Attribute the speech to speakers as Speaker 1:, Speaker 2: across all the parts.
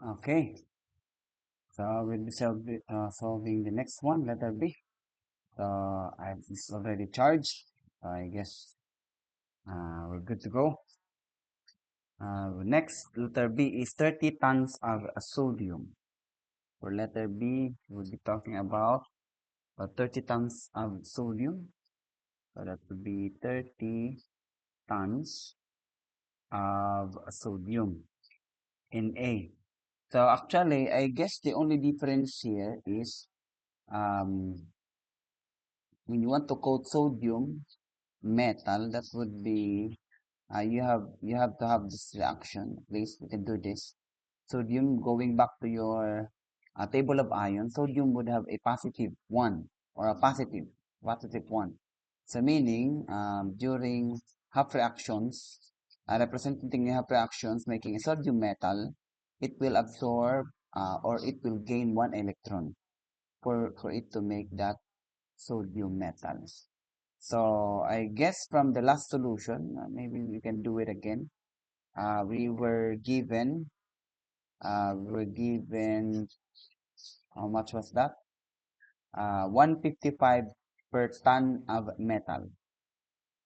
Speaker 1: Okay, so we'll be solving the next one, letter B. So it's already charged. So I guess we're good to go. Next, letter B is 30 tons of sodium. For letter B, we'll be talking about 30 tons of sodium. So that would be 30 tons of sodium in A. So actually, I guess the only difference here is um, when you want to coat sodium metal, that would be you have to have this reaction. At least we can do this. Sodium going back to your table of iron, sodium would have a positive one or a positive one. So meaning during half reactions, representing half reactions making a sodium metal, it will absorb or it will gain one electron for it to make that sodium metals. So I guess from the last solution, maybe we can do it again. We were given how much was that? 155 per ton of metal.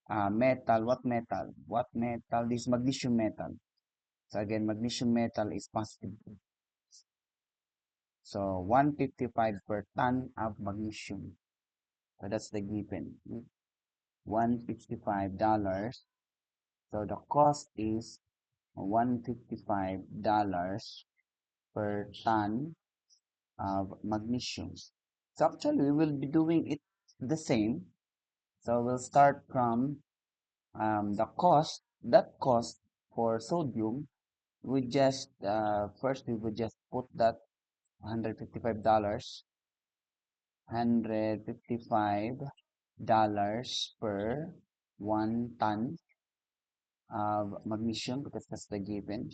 Speaker 1: Metal, what metal? What metal? This magnesium metal. So again, magnesium metal is positive. So 155 per ton of magnesium. So that's the given. $155. So the cost is $155 per ton of magnesium. So actually, we will be doing it the same. So we'll start from the cost. That cost for sodium, we just first we would just put that $155, $155 per 1 ton of magnesium because that's the given,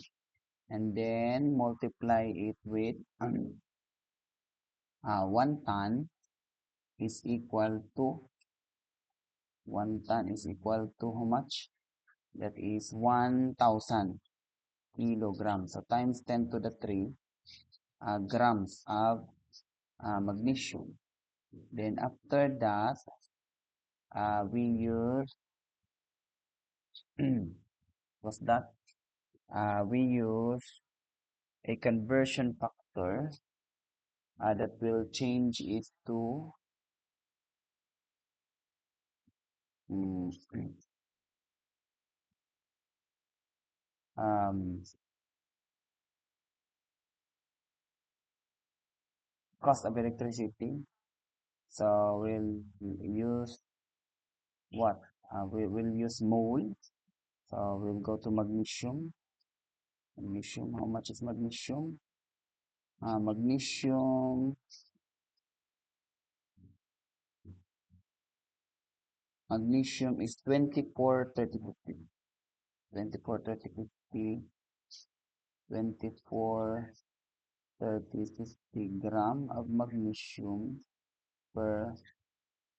Speaker 1: and then multiply it with 1 ton is equal to 1 ton is equal to how much? That is 1,000 kilograms. So times 10 to the 3 grams of magnesium. Then after that, we use what's that? We use a conversion factor that will change it to mm, um, cost of electricity. So we'll use what? We will use mole. So we'll go to magnesium. Magnesium, how much is magnesium? Magnesium is 24, 30, 50. 24, 30, 50, 24, 30, 50 gram of magnesium per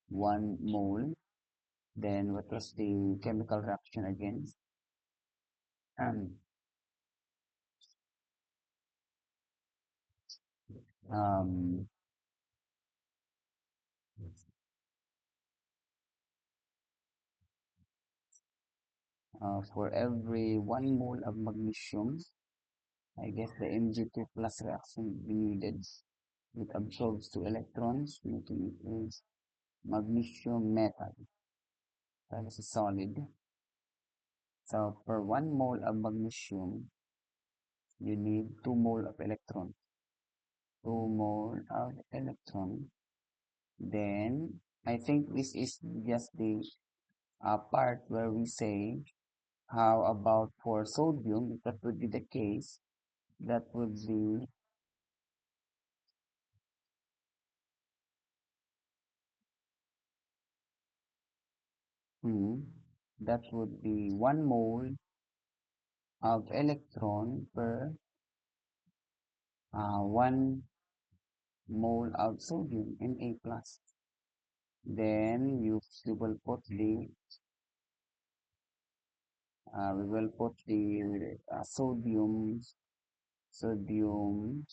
Speaker 1: 1 mole. Then what was the chemical reaction again? Um, um, for every 1 mole of magnesium, I guess the Mg2 plus reaction will be needed. It absorbs 2 electrons, making it is magnesium metal. That is a solid. So for 1 mole of magnesium, you need 2 mole of electron. 2 mole of electron. Then I think this is just the part where we say, how about for sodium? If that would be the case, that would be hmm, that would be 1 mole of electron per 1 mole of sodium Na plus. Then you will put the we will put the sodium sodium,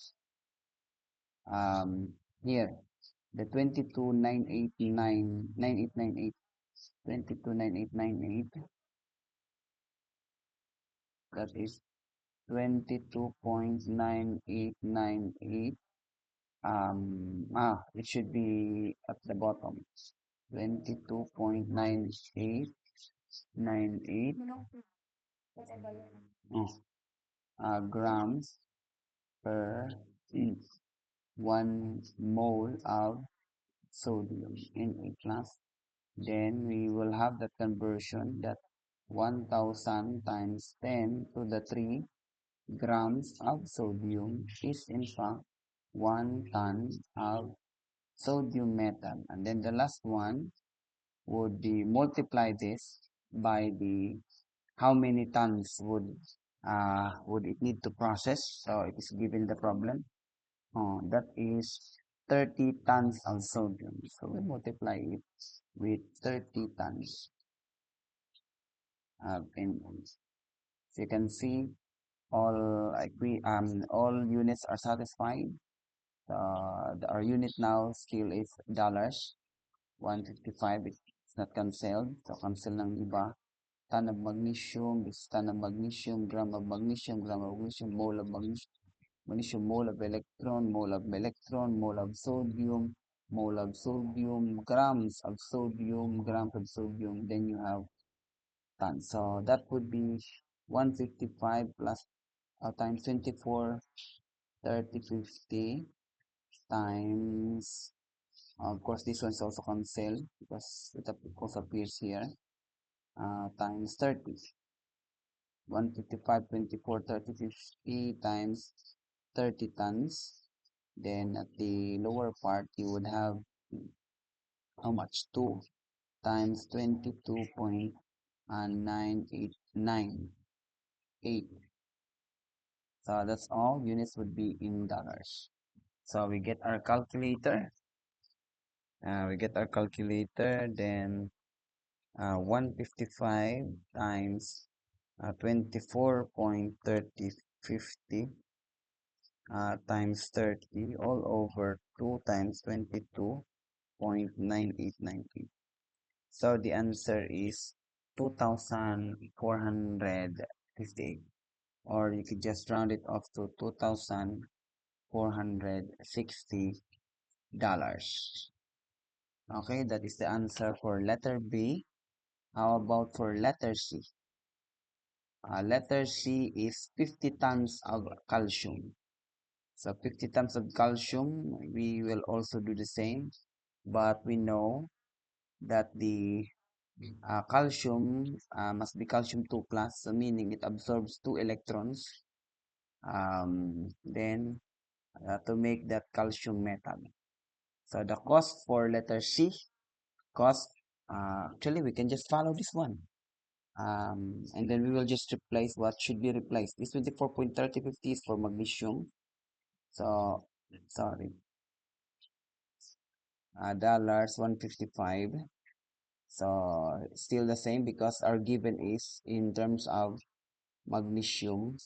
Speaker 1: um, here, the 22,989,9898, 22,9898, that is 22.9898. It should be at the bottom. 22.9898 grams per mm, 1 mole of sodium in a class. Then we will have the conversion that 1000 times 10 to the 3 grams of sodium is in fact 1 ton of sodium metal. And then the last one would be multiply this by the how many tons would it need to process. So it is given the problem. That is 30 tons of sodium. So we multiply it with 30 tons in so you can see all units are satisfied. Our unit now still is dollars 155. It's not cancelled. So cancel ng iba. Ton of magnesium, this ton of magnesium, gram of magnesium, mole of magnesium, mole of sodium, grams of sodium, then you have tons. So that would be 155 plus times 24, 30, 50 times, of course, this one is also cancelled because it also appears here, times 30. 155, 24, 30, 50 times 30 tons. Then at the lower part, you would have how much? 2 times 22.9898. So that's all. Units would be in dollars. So we get our calculator. Then 155 times 24.3050 times 30 all over 2 times 22.9898. So the answer is 2,458, or you could just round it off to $2,460. Okay, that is the answer for letter B. How about for letter C? Letter C is 50 tons of calcium. So 50 tons of calcium, we will also do the same, but we know that the calcium must be calcium 2 plus, so meaning it absorbs 2 electrons. Then to make that calcium metal. So the cost for letter C, cost, actually we can just follow this one. And then we will just replace what should be replaced. This 24.3050 is for magnesium. So, sorry, dollars 155. So still the same because our given is in terms of magnesium.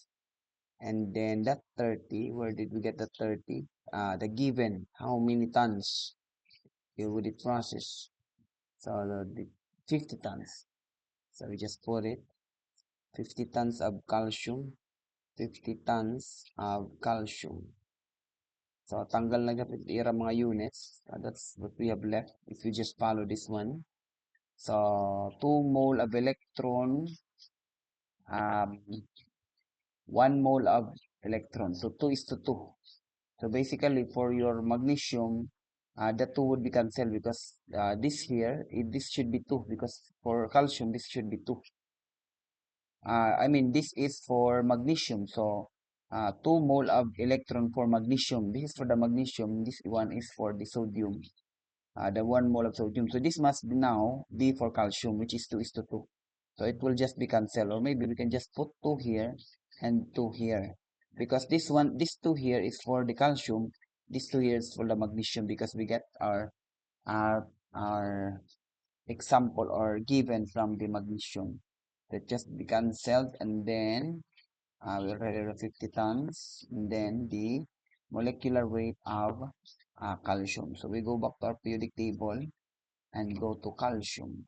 Speaker 1: And then that 30, where did we get the 30? The given, how many tons would it process? So the 50 tons. So we just put it 50 tons of calcium, 50 tons of calcium. So tanggal na dapat ira mga units. That's what we have left if you just follow this one. So 2 mole of electron, um, 1 mole of electron. So 2 is to 2. So basically for your magnesium, the 2 would be cancelled because this here, this should be 2 because for calcium, this should be 2. I mean, this is for magnesium. So 2 mole of electron for magnesium. This is for the magnesium. This one is for the sodium. The 1 mole of sodium. So this must now be for calcium, which is 2 is to 2. So it will just be cancelled. Or maybe we can just put 2 here and 2 here. Because this 2 here is for the calcium. This 2 here is for the magnesium because we get our, our example or given from the magnesium. That just be cancelled, and then We already have 50 tons. And then the molecular weight of calcium. So we go back to our periodic table and go to calcium.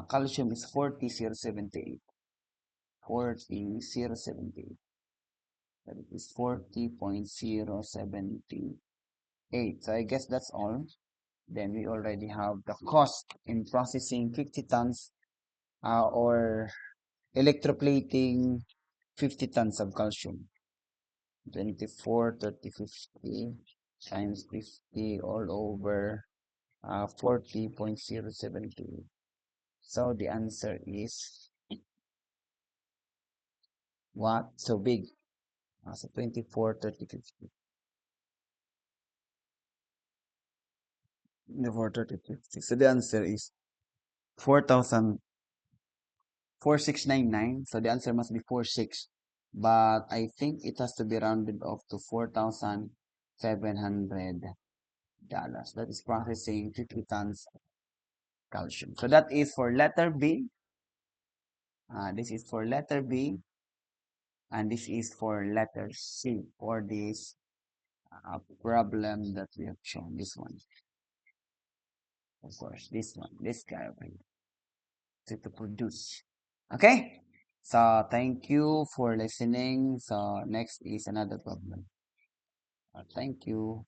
Speaker 1: Calcium is 40,078. 40,078. That is 40.078. So I guess that's all. Then we already have the cost in processing 50 tons or electroplating 50 tons of calcium. 24, 30, 50 times 50 all over 40.072. So the answer is what? So big. So 24, 30, 50. 24, 30, 50. So the answer is 4,000. 4699. So the answer must be 46. But I think it has to be rounded off to $4,700. That is processing 50 tons calcium. So that is for letter B. This is for letter B. And this is for letter C for this problem that we have shown. This one. Of course, this one. This guy over here. To produce. Okay? So thank you for listening. So next is another problem. Thank you.